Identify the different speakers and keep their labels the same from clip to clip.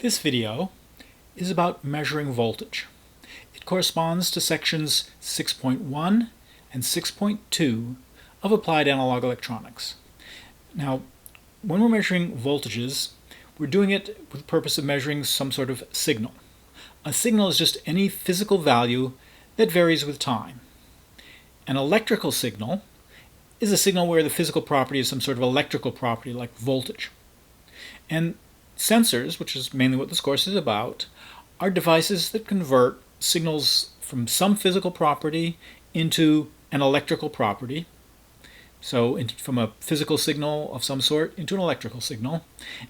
Speaker 1: This video is about measuring voltage. It corresponds to sections 6.1 and 6.2 of Applied Analog Electronics. Now, when we're measuring voltages, we're doing it with the purpose of measuring some sort of signal. A signal is just any physical value that varies with time. An electrical signal is a signal where the physical property is some sort of electrical property like voltage. And sensors, which is mainly what this course is about, are devices that convert signals from some physical property into an electrical property. So from a physical signal of some sort into an electrical signal.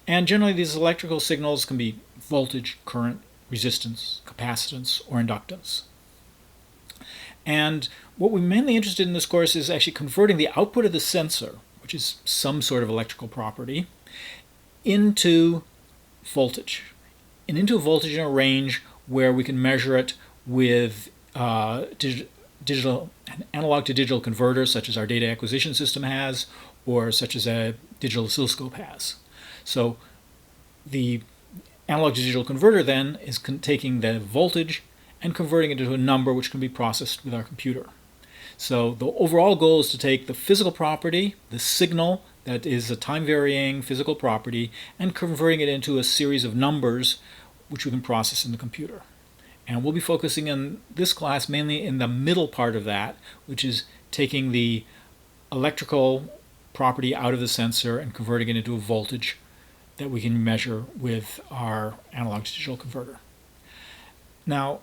Speaker 1: And generally these electrical signals can be voltage, current, resistance, capacitance, or inductance. And what we're mainly interested in this course is actually converting the output of the sensor, which is some sort of electrical property, into voltage. And into voltage in a range where we can measure it with digital analog to digital converters, such as our data acquisition system has, or such as a digital oscilloscope has. So the analog to digital converter then is taking the voltage and converting it into a number which can be processed with our computer. So the overall goal is to take the physical property, the signal that is a time-varying physical property, and converting it into a series of numbers which we can process in the computer. And we'll be focusing in this class mainly in the middle part of that, which is taking the electrical property out of the sensor and converting it into a voltage that we can measure with our analog to digital converter. Now,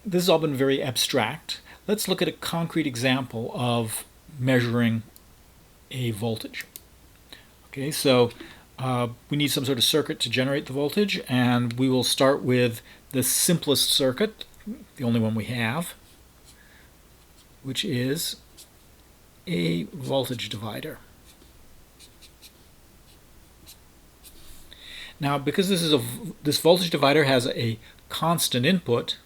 Speaker 1: this has all been very abstract. Let's look at a concrete example of measuring a voltage. Okay, so we need some sort of circuit to generate the voltage, and we will start with the simplest circuit, the only one we have, which is a voltage divider. Now, because this voltage divider has a constant input,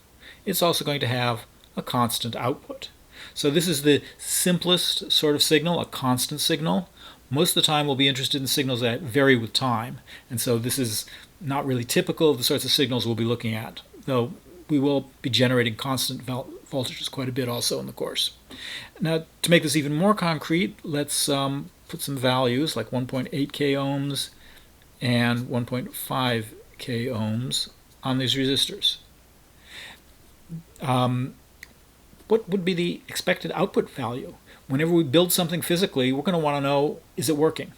Speaker 1: it's also going to have a constant output. So this is the simplest sort of signal, a constant signal. Most of the time we'll be interested in signals that vary with time, and so this is not really typical of the sorts of signals we'll be looking at, though we will be generating constant voltages quite a bit also in the course. Now, to make this even more concrete, let's put some values like 1.8 k ohms and 1.5 k ohms on these resistors. What would be the expected output value? Whenever we build something physically, we're going to want to know, is it working?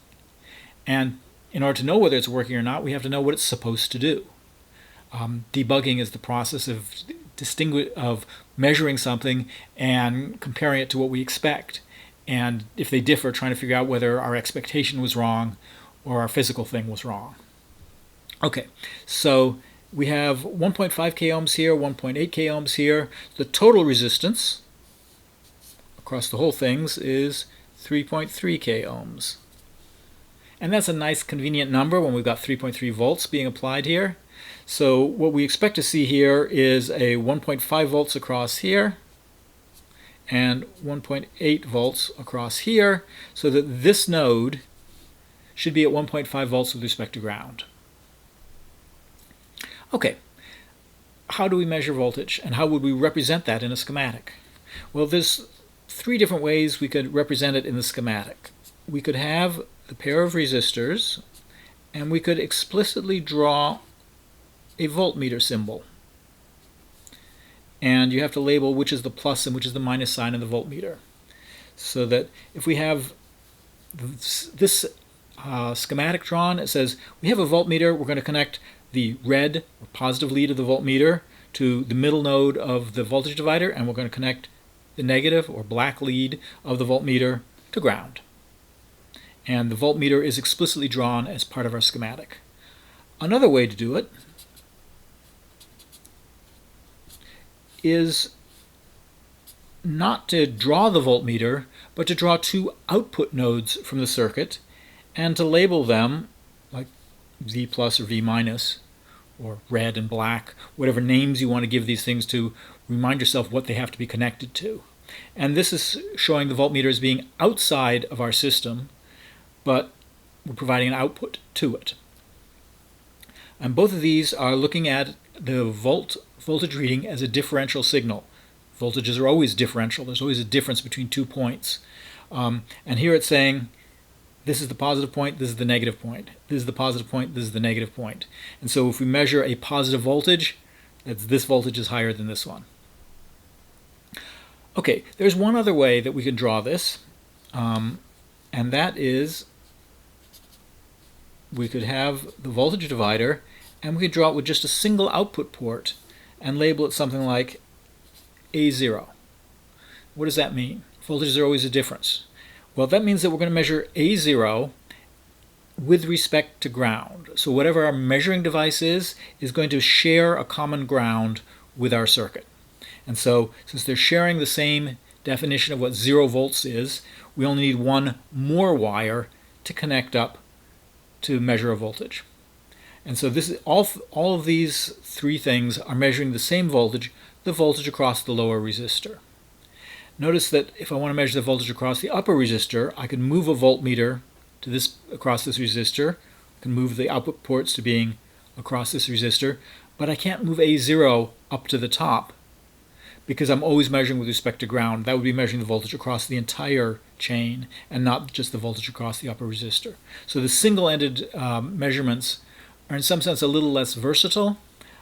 Speaker 1: And in order to know whether it's working or not, we have to know what it's supposed to do. Debugging is the process of measuring something and comparing it to what we expect. And if they differ, trying to figure out whether our expectation was wrong or our physical thing was wrong. Okay, so we have 1.5 k ohms here, 1.8 k ohms here. The total resistance across the whole things is 3.3 k ohms. And that's a nice convenient number when we've got 3.3 volts being applied here. So what we expect to see here is a 1.5 volts across here and 1.8 volts across here, so that this node should be at 1.5 volts with respect to ground. Okay, how do we measure voltage, and how would we represent that in a schematic? Well, there's three different ways we could represent it in the schematic. We could have the pair of resistors, and we could explicitly draw a voltmeter symbol. And you have to label which is the plus and which is the minus sign of the voltmeter. So that if we have this schematic drawn, it says we have a voltmeter, we're going to connect the red or positive lead of the voltmeter to the middle node of the voltage divider, and we're going to connect the negative or black lead of the voltmeter to ground. And the voltmeter is explicitly drawn as part of our schematic. Another way to do it is not to draw the voltmeter, but to draw two output nodes from the circuit and to label them like V plus or V minus, or red and black, whatever names you want to give these things to. Remind yourself what they have to be connected to. And this is showing the voltmeter as being outside of our system, but we're providing an output to it. And both of these are looking at the voltage reading as a differential signal. Voltages are always differential. There's always a difference between 2 points. And here it's saying this is the positive point, this is the negative point. This is the positive point, this is the negative point. And so if we measure a positive voltage, this voltage is higher than this one. Okay, there's one other way that we can draw this, and that is we could have the voltage divider, and we could draw it with just a single output port and label it something like A0. What does that mean? Voltages are always a difference. Well, that means that we're going to measure A0 with respect to ground. So whatever our measuring device is going to share a common ground with our circuit. And so since they're sharing the same definition of what 0 volts is, we only need one more wire to connect up to measure a voltage. And so this is all of these three things are measuring the same voltage, the voltage across the lower resistor. Notice that if I want to measure the voltage across the upper resistor, I can move a voltmeter to this across this resistor. I can move the output ports to being across this resistor, but I can't move A0 up to the top because I'm always measuring with respect to ground. That would be measuring the voltage across the entire chain and not just the voltage across the upper resistor. So the single-ended measurements are in some sense a little less versatile,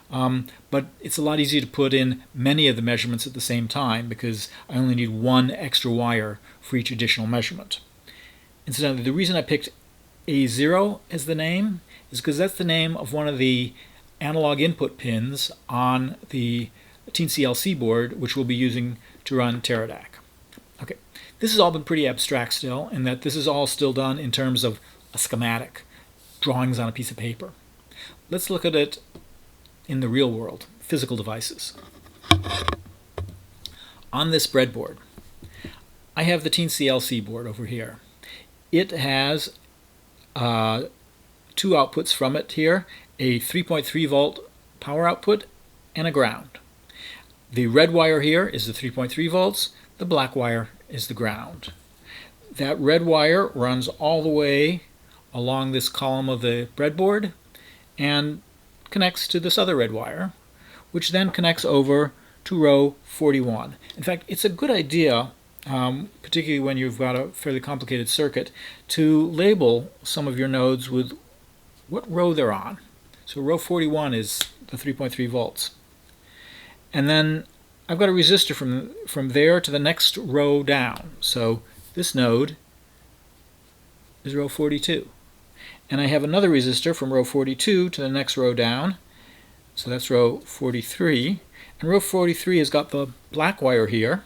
Speaker 1: but it's a lot easier to put in many of the measurements at the same time because I only need one extra wire for each additional measurement. Incidentally, the reason I picked A0 as the name is because that's the name of one of the analog input pins on the Teensy LC board, which we'll be using to run Teradek. Okay, this has all been pretty abstract still, in that this is all still done in terms of a schematic, drawings on a piece of paper. Let's look at it in the real world, physical devices. On this breadboard, I have the Teensy LC board over here. It has two outputs from it here, a 3.3 volt power output and a ground. The red wire here is the 3.3 volts, the black wire is the ground. That red wire runs all the way along this column of the breadboard and connects to this other red wire, which then connects over to row 41. In fact, it's a good idea, particularly when you've got a fairly complicated circuit, to label some of your nodes with what row they're on. So row 41 is the 3.3 volts. And then I've got a resistor from there to the next row down. So this node is row 42. And I have another resistor from row 42 to the next row down. So that's row 43. And row 43 has got the black wire here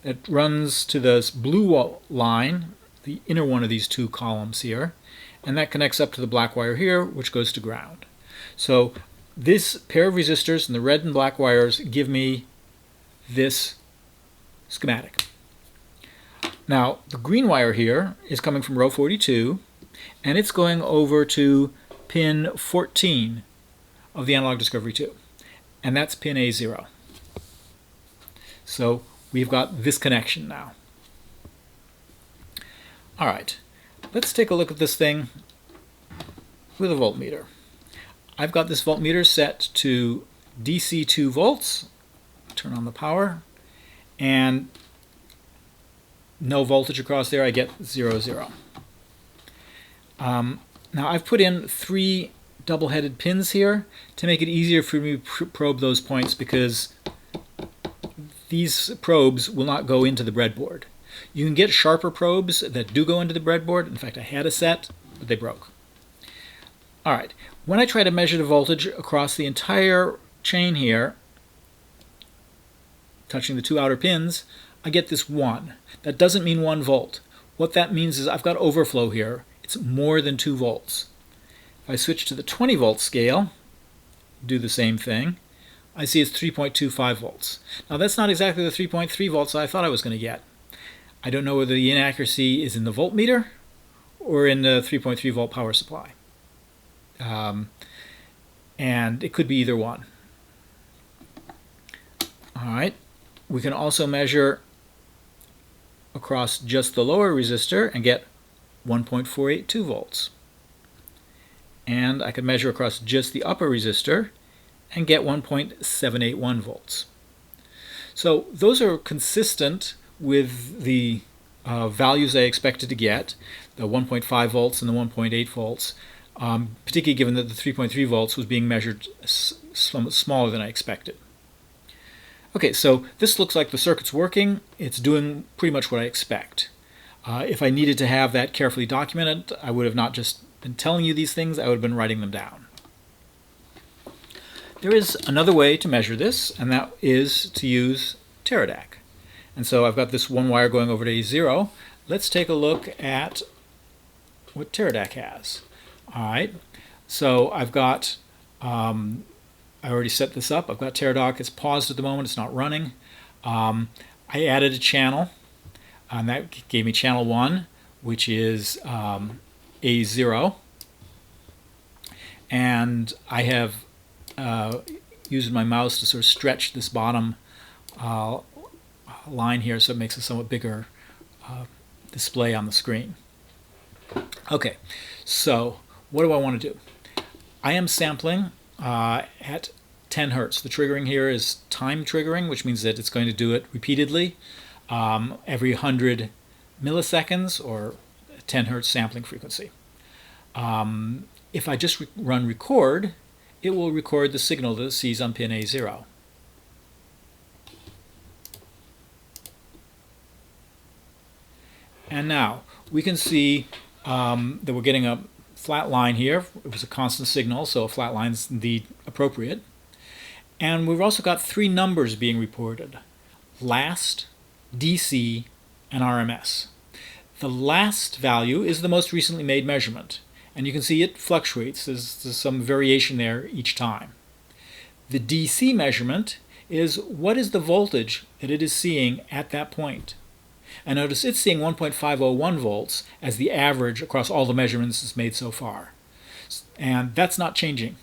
Speaker 1: that runs to this blue line, the inner one of these two columns here. And that connects up to the black wire here, which goes to ground. So this pair of resistors and the red and black wires give me this schematic. Now, the green wire here is coming from row 42, and it's going over to pin 14 of the Analog Discovery 2, and that's pin A0. So we've got this connection now. All right, let's take a look at this thing with a voltmeter. I've got this voltmeter set to DC 2 volts. Turn on the power, and no voltage across there. I get 0, 0. Now I've put in 3 double-headed pins here to make it easier for me to probe those points, because these probes will not go into the breadboard. You can get sharper probes that do go into the breadboard. In fact, I had a set, but they broke. All right, when I try to measure the voltage across the entire chain here, touching the 2 outer pins, I get this 1. That doesn't mean 1 volt. What that means is I've got overflow here. It's more than 2 volts. If I switch to the 20 volt scale, do the same thing, I see it's 3.25 volts. Now that's not exactly the 3.3 volts I thought I was going to get. I don't know whether the inaccuracy is in the voltmeter or in the 3.3 volt power supply. And it could be either one. All right, we can also measure across just the lower resistor and get 1.482 volts. and I could measure across just the upper resistor and get 1.781 volts. So those are consistent with the values I expected to get, the 1.5 volts and the 1.8 volts, particularly given that the 3.3 volts was being measured somewhat smaller than I expected. Okay, so this looks like the circuit's working. It's doing pretty much what I expect. If I needed to have that carefully documented, I would have not just been telling you these things, I would have been writing them down. There is another way to measure this, and that is to use Teradek. And so I've got this one wire going over to A0. Let's take a look at what Teradek has. All right, so I've got, I already set this up. I've got Teradek. It's paused at the moment. It's not running. I added a channel, and that gave me channel 1, which is A0. And I have used my mouse to sort of stretch this bottom line here so it makes a somewhat bigger display on the screen. Okay, so what do I want to do? I am sampling at 10 hertz. The triggering here is time triggering, which means that it's going to do it repeatedly every 100 milliseconds, or 10 hertz sampling frequency. If I just run record, it will record the signal that it sees on pin A0. And now we can see that we're getting a flat line here. It was a constant signal, so a flat line is indeed appropriate. And we've also got 3 numbers being reported: last, DC, and RMS. The last value is the most recently made measurement, and you can see it fluctuates. There's some variation there each time. The DC measurement is what is the voltage that it is seeing at that point. And notice it's seeing 1.501 volts as the average across all the measurements it's made so far. And that's not changing.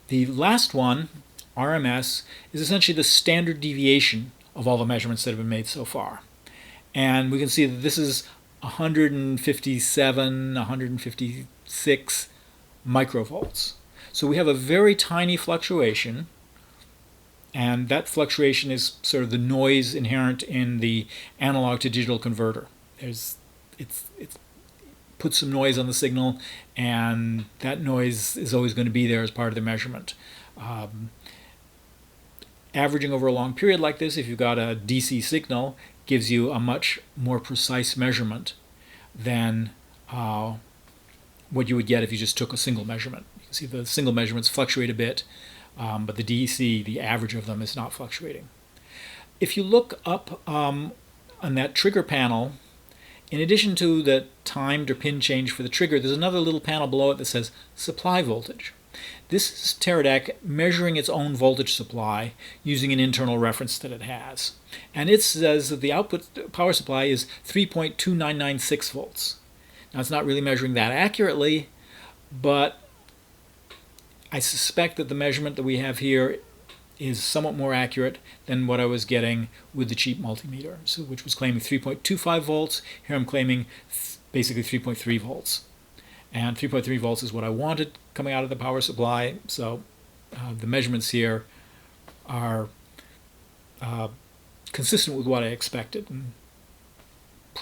Speaker 1: The last one, RMS, is essentially the standard deviation of all the measurements that have been made so far. And we can see that this is 157, 156 microvolts. So we have a very tiny fluctuation, and that fluctuation is sort of the noise inherent in the analog to digital converter. It's puts some noise on the signal, and that noise is always going to be there as part of the measurement. Averaging over a long period like this, if you've got a DC signal, gives you a much more precise measurement than what you would get if you just took a single measurement. You can see the single measurements fluctuate a bit, but the DC, the average of them, is not fluctuating. If you look up on that trigger panel, in addition to the timed or pin change for the trigger, there's another little panel below it that says supply voltage. This is Teradek measuring its own voltage supply using an internal reference that it has. And it says that the output power supply is 3.2996 volts. Now, it's not really measuring that accurately, but I suspect that the measurement that we have here is somewhat more accurate than what I was getting with the cheap multimeter, which was claiming 3.25 volts. Here I'm claiming basically 3.3 volts. And 3.3 volts is what I wanted coming out of the power supply, so the measurements here are consistent with what I expected, and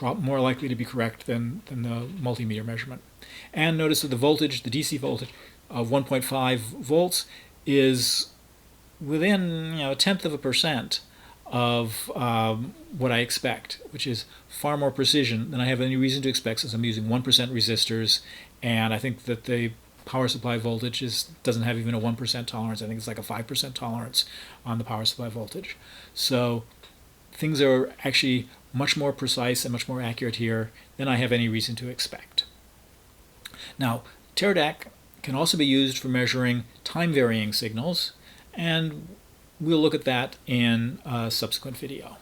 Speaker 1: more likely to be correct than the multimeter measurement. And notice that the voltage, the DC voltage of 1.5 volts, is within 0.1% of what I expect, which is far more precision than I have any reason to expect, since I'm using 1% resistors, and I think that the power supply voltage doesn't have even a 1% tolerance. I think it's like a 5% tolerance on the power supply voltage. So things are actually much more precise and much more accurate here than I have any reason to expect. Now, Teradek can also be used for measuring time-varying signals, and we'll look at that in a subsequent video.